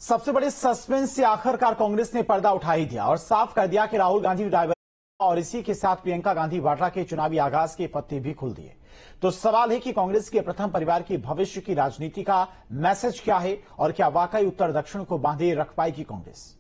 सबसे बड़े सस्पेंस से आखिरकार कांग्रेस ने पर्दा उठा ही दिया और साफ कर दिया कि राहुल गांधी रायबरेली और इसी के साथ प्रियंका गांधी वाड्रा के चुनावी आगाज के पत्ते भी खुल दिए। तो सवाल है कि कांग्रेस के प्रथम परिवार के भविष्य की राजनीति का मैसेज क्या है और क्या वाकई उत्तर दक्षिण को बांधे रख पाएगी कांग्रेस।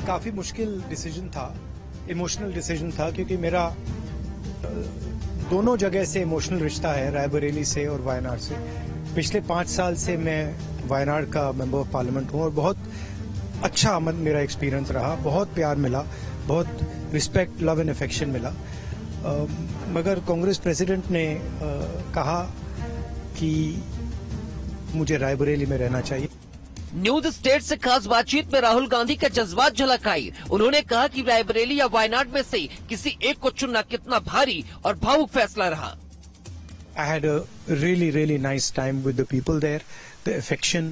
काफ़ी मुश्किल डिसीजन था, इमोशनल डिसीजन था, क्योंकि मेरा दोनों जगह से इमोशनल रिश्ता है, रायबरेली से और वायनाड से। पिछले 5 साल से मैं वायनाड का मेंबर ऑफ पार्लियामेंट हूँ और बहुत अच्छा मेरा एक्सपीरियंस रहा, बहुत प्यार मिला, बहुत रिस्पेक्ट, लव एंड अफेक्शन मिला। मगर कांग्रेस प्रेसिडेंट ने कहा कि मुझे रायबरेली में रहना चाहिए। न्यूज स्टेट से खास बातचीत में राहुल गांधी का जज्बात झलक आई। उन्होंने कहा कि रायबरेली या वायनाड में से किसी एक को चुनना कितना भारी और भावुक फैसला रहा। I had a really nice time with the people there, the affection,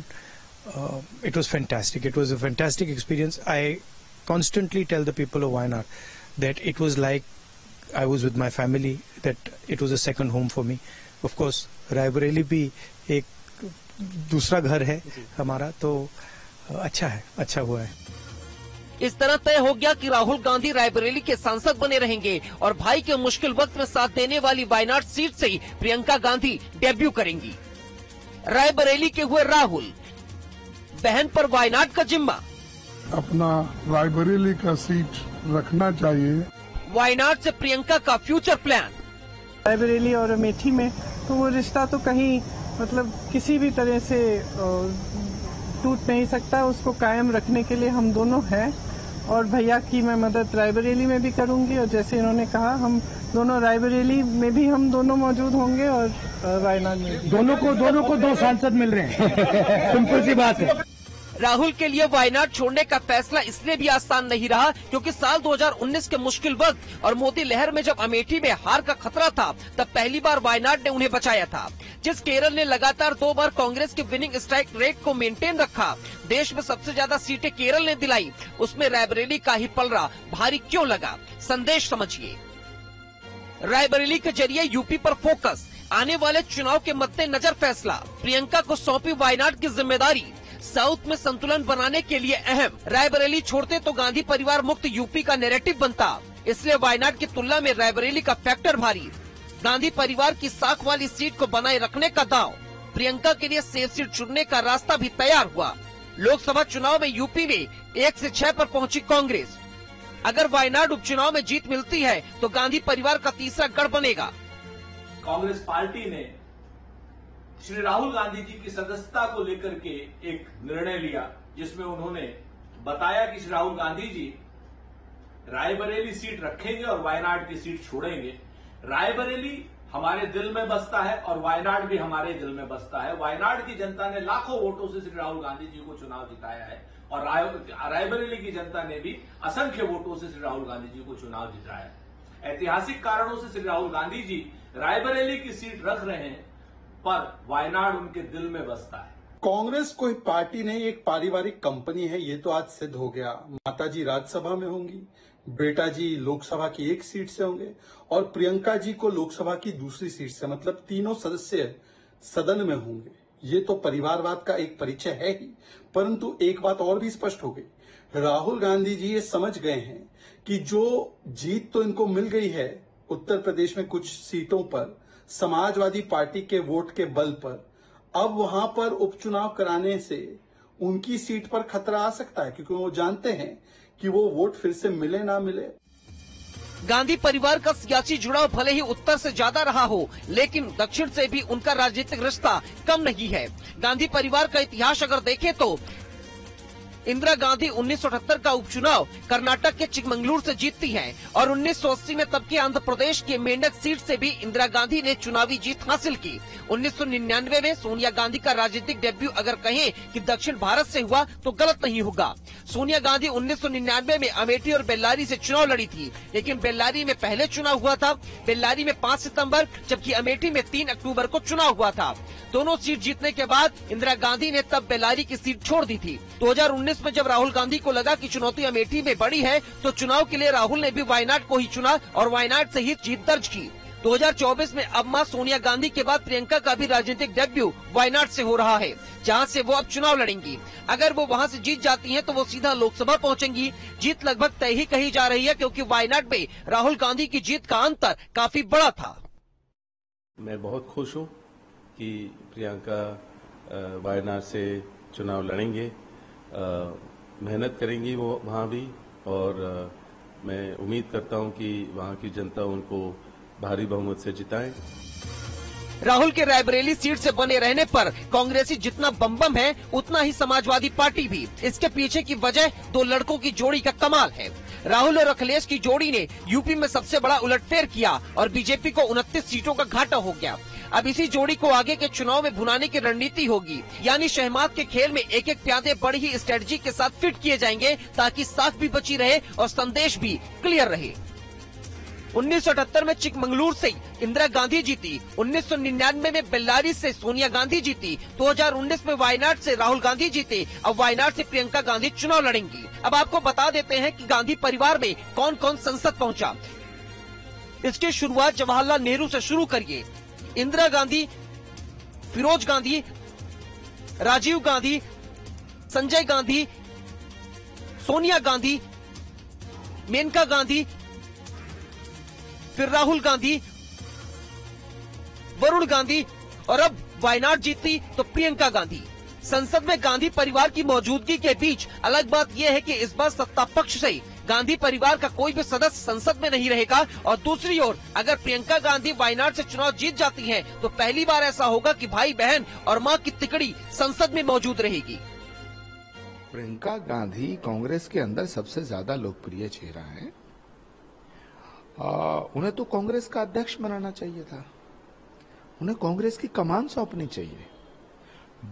it was fantastic. It was a fantastic experience. I constantly tell the people of Wayanad that it was like I was with my family, that it was a second home for me. Of course, Raebareli भी एक दूसरा घर है हमारा, तो अच्छा है, अच्छा हुआ है। इस तरह तय हो गया कि राहुल गांधी रायबरेली के सांसद बने रहेंगे और भाई के मुश्किल वक्त में साथ देने वाली वायनाड सीट से ही प्रियंका गांधी डेब्यू करेंगी। रायबरेली के हुए राहुल, बहन पर वायनाड का जिम्मा। अपना रायबरेली का सीट रखना चाहिए। वायनाड से प्रियंका का फ्यूचर प्लान। रायबरेली और अमेठी में तो वो रिश्ता तो कहीं मतलब किसी भी तरह से टूट नहीं सकता, उसको कायम रखने के लिए हम दोनों हैं और भैया की मैं मदद रायबरेली में भी करूंगी और जैसे इन्होंने कहा हम दोनों रायबरेली में भी हम दोनों मौजूद होंगे और वायनाड में भी। दोनों को 2 सांसद मिल रहे हैं। सिंपल सी बात है। राहुल के लिए वायनाड छोड़ने का फैसला इसलिए भी आसान नहीं रहा क्योंकि साल 2019 के मुश्किल वक्त और मोदी लहर में जब अमेठी में हार का खतरा था, तब पहली बार वायनाड ने उन्हें बचाया था। जिस केरल ने लगातार 2 बार कांग्रेस के विनिंग स्ट्राइक रेट को मेंटेन रखा, देश में सबसे ज्यादा सीटें केरल ने दिलाई, उसमें रायबरेली का ही पलड़ा भारी क्यों लगा? संदेश समझिए। रायबरेली के जरिए यूपी पर फोकस, आने वाले चुनाव के मद्देनजर फैसला। प्रियंका को सौंपी वायनाड की जिम्मेदारी, साउथ में संतुलन बनाने के लिए अहम। रायबरेली छोड़ते तो गांधी परिवार मुक्त यूपी का नैरेटिव बनता, इसलिए वायनाड की तुलना में रायबरेली का फैक्टर भारी। गांधी परिवार की साख वाली सीट को बनाए रखने का दांव। प्रियंका के लिए सेफ सीट चुनने का रास्ता भी तैयार हुआ। लोकसभा चुनाव में यूपी में 1 से 6 पर पहुंची कांग्रेस। अगर वायनाड उपचुनाव में जीत मिलती है तो गांधी परिवार का तीसरा गढ़ बनेगा। कांग्रेस पार्टी ने श्री राहुल गांधी जी की सदस्यता को लेकर के एक निर्णय लिया, जिसमें उन्होंने बताया कि श्री राहुल गांधी जी रायबरेली सीट रखेंगे और वायनाड की सीट छोड़ेंगे। रायबरेली हमारे दिल में बसता है और वायनाड भी हमारे दिल में बसता है। वायनाड की जनता ने लाखों वोटों से श्री राहुल गांधी जी को चुनाव जिताया है और रायबरेली की जनता ने भी असंख्य वोटों से श्री राहुल गांधी जी को चुनाव जिताया है। ऐतिहासिक कारणों से श्री राहुल गांधी जी रायबरेली की सीट रख रहे हैं, पर वायनाड उनके दिल में बसता है। कांग्रेस कोई पार्टी नहीं, एक पारिवारिक कंपनी है, ये तो आज सिद्ध हो गया। माताजी राज्यसभा में होंगी, बेटा जी लोकसभा की 1 सीट से होंगे और प्रियंका जी को लोकसभा की दूसरी सीट से, मतलब तीनों सदस्य सदन में होंगे। ये तो परिवारवाद का एक परिचय है ही। परंतु एक बात और भी स्पष्ट हो गई, राहुल गांधी जी ये समझ गए हैं कि जो जीत तो इनको मिल गई है उत्तर प्रदेश में कुछ सीटों पर समाजवादी पार्टी के वोट के बल पर, अब वहां पर उपचुनाव कराने से उनकी सीट पर खतरा आ सकता है, क्योंकि वो जानते हैं कि वो वोट फिर से मिले ना मिले। गांधी परिवार का सियासी जुड़ाव भले ही उत्तर से ज्यादा रहा हो, लेकिन दक्षिण से भी उनका राजनीतिक रिश्ता कम नहीं है। गांधी परिवार का इतिहास अगर देखें तो इंदिरा गांधी 1978 का उपचुनाव कर्नाटक के चिकमंगलुरु से जीतती हैं और 1980 में तब के आंध्र प्रदेश के मेंढक सीट से भी इंदिरा गांधी ने चुनावी जीत हासिल की। 1999 में सोनिया गांधी का राजनीतिक डेब्यू अगर कहें कि दक्षिण भारत से हुआ तो गलत नहीं होगा। सोनिया गांधी 1999 में अमेठी और बेल्लारी से चुनाव लड़ी थी, लेकिन बेल्लारी में पहले चुनाव हुआ था। बेल्लारी में 5 सितंबर जबकि अमेठी में 3 अक्टूबर को चुनाव हुआ था। दोनों सीट जीतने के बाद इंदिरा गांधी ने तब बेल्लारी की सीट छोड़ दी थी। 2019 2019 में जब राहुल गांधी को लगा कि चुनौती अमेठी में बड़ी है तो चुनाव के लिए राहुल ने भी वायनाड को ही चुना और वायनाड से ही जीत दर्ज की। 2024 में अब मां सोनिया गांधी के बाद प्रियंका का भी राजनीतिक डेब्यू वायनाड से हो रहा है, जहां से वो अब चुनाव लड़ेंगी। अगर वो वहां से जीत जाती हैं तो वो सीधा लोकसभा पहुंचेंगी। जीत लगभग तय ही कही जा रही है, क्योंकि वायनाड में राहुल गांधी की जीत का अंतर काफी बड़ा था। मैं बहुत खुश हूं कि प्रियंका वायनाड से चुनाव लड़ेंगे, मेहनत करेंगी वो वहां भी, और मैं उम्मीद करता हूं कि वहां की जनता उनको भारी बहुमत से जिताए। राहुल के रायबरेली सीट से बने रहने पर कांग्रेसी जितना बम है उतना ही समाजवादी पार्टी भी। इसके पीछे की वजह दो लड़कों की जोड़ी का कमाल है। राहुल और अखिलेश की जोड़ी ने यूपी में सबसे बड़ा उलटफेर किया और बीजेपी को 29 सीटों का घाटा हो गया। अब इसी जोड़ी को आगे के चुनाव में भुनाने की रणनीति होगी, यानी शहमाद के खेल में एक एक प्यादे बड़ी ही स्ट्रेटजी के साथ फिट किए जाएंगे ताकि साख भी बची रहे और संदेश भी क्लियर रहे। 1978 में चिकमंगलुरु से इंदिरा गांधी जीती, 1999 में बेल्लारी से सोनिया गांधी जीती, 2019 में वायनाड से राहुल गांधी जीते। अब वायनाड से प्रियंका गांधी चुनाव लड़ेंगी। अब आपको बता देते हैं कि गांधी परिवार में कौन कौन संसद पहुंचा। इसकी शुरुआत जवाहरलाल नेहरू से शुरू करिए। इंदिरा गांधी, फिरोज गांधी, राजीव गांधी, संजय गांधी, सोनिया गांधी, मेनका गांधी, फिर राहुल गांधी, वरुण गांधी और अब वायनाड जीती तो प्रियंका गांधी। संसद में गांधी परिवार की मौजूदगी के बीच अलग बात यह है कि इस बार सत्ता पक्ष से गांधी परिवार का कोई भी सदस्य संसद में नहीं रहेगा, और दूसरी ओर अगर प्रियंका गांधी वायनाड से चुनाव जीत जाती हैं, तो पहली बार ऐसा होगा कि भाई बहन और मां की तिकड़ी संसद में मौजूद रहेगी। प्रियंका गांधी कांग्रेस के अंदर सबसे ज्यादा लोकप्रिय चेहरा है। उन्हें तो कांग्रेस का अध्यक्ष बनाना चाहिए था, उन्हें कांग्रेस की कमान सौंपनी चाहिए।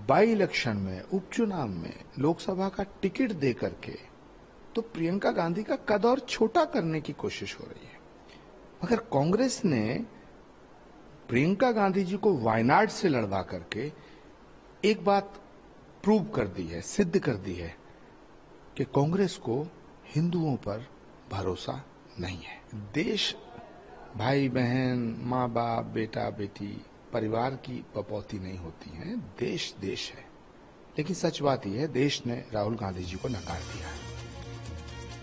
बाई इलेक्शन में, उपचुनाव में लोकसभा का टिकट दे करके तो प्रियंका गांधी का कद और छोटा करने की कोशिश हो रही है। मगर कांग्रेस ने प्रियंका गांधी जी को वायनाड से लड़वा करके एक बात प्रूव कर दी है, सिद्ध कर दी है कि कांग्रेस को हिंदुओं पर भरोसा नहीं है। देश भाई बहन, माँ बाप, बेटा बेटी, परिवार की पपौती नहीं होती है। देश देश है। लेकिन सच बात यह है, देश ने राहुल गांधी जी को नकार दिया है।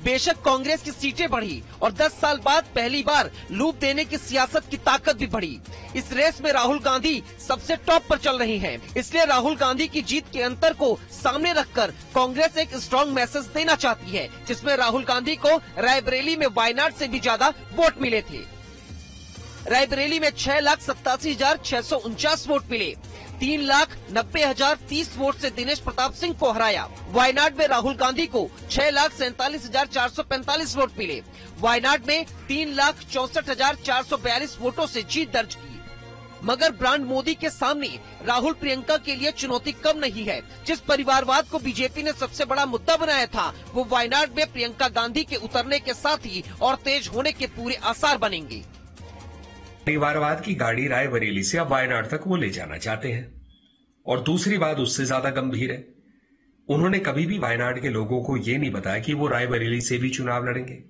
बेशक कांग्रेस की सीटें बढ़ी और 10 साल बाद पहली बार लूप देने की सियासत की ताकत भी बढ़ी। इस रेस में राहुल गांधी सबसे टॉप पर चल रही हैं। इसलिए राहुल गांधी की जीत के अंतर को सामने रखकर कांग्रेस एक स्ट्रांग मैसेज देना चाहती है, जिसमें राहुल गांधी को रायबरेली में वायनाड से भी ज्यादा वोट मिले थे। रायबरेली में 6,87,649 वोट मिले। 3,90,030 वोट से दिनेश प्रताप सिंह को हराया। वायनाड में राहुल गांधी को 6,47,445 वोट मिले। वायनाड में 3,64,442 वोटों से जीत दर्ज की। मगर ब्रांड मोदी के सामने राहुल प्रियंका के लिए चुनौती कम नहीं है। जिस परिवारवाद को बीजेपी ने सबसे बड़ा मुद्दा बनाया था, वो वायनाड में प्रियंका गांधी के उतरने के साथ ही और तेज होने के पूरे आसार बनेंगे। परिवारवाद की गाड़ी रायबरेली से अब वायनाड तक वो ले जाना चाहते हैं। और दूसरी बात उससे ज्यादा गंभीर है, उन्होंने कभी भी वायनाड के लोगों को ये नहीं बताया कि वो रायबरेली से भी चुनाव लड़ेंगे।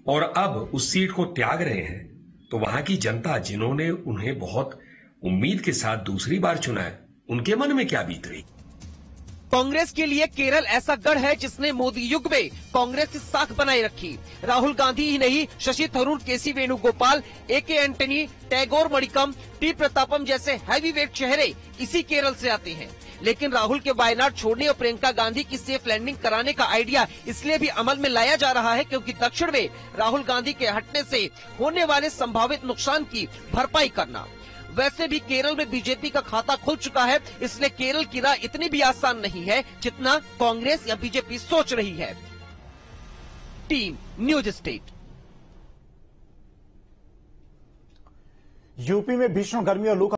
और अब उस सीट को त्याग रहे हैं तो वहां की जनता, जिन्होंने उन्हें बहुत उम्मीद के साथ दूसरी बार चुना है, उनके मन में क्या बीत रही। कांग्रेस के लिए केरल ऐसा गढ़ है जिसने मोदी युग में कांग्रेस की साख बनाए रखी। राहुल गांधी ही नहीं, Shashi Tharoor, KC Venugopal, AK Antony, Tagore Manickam, T Prathapan जैसे हैवीवेट चेहरे इसी केरल से आते हैं। लेकिन राहुल के वायनाड छोड़ने और प्रियंका गांधी की सेफ लैंडिंग कराने का आइडिया इसलिए भी अमल में लाया जा रहा है क्योंकि दक्षिण में राहुल गांधी के हटने से होने वाले संभावित नुकसान की भरपाई करना। वैसे भी केरल में बीजेपी का खाता खुल चुका है, इसलिए केरल की राह इतनी भी आसान नहीं है जितना कांग्रेस या बीजेपी सोच रही है। Team news state. यूपी में भीषण गर्मी और लू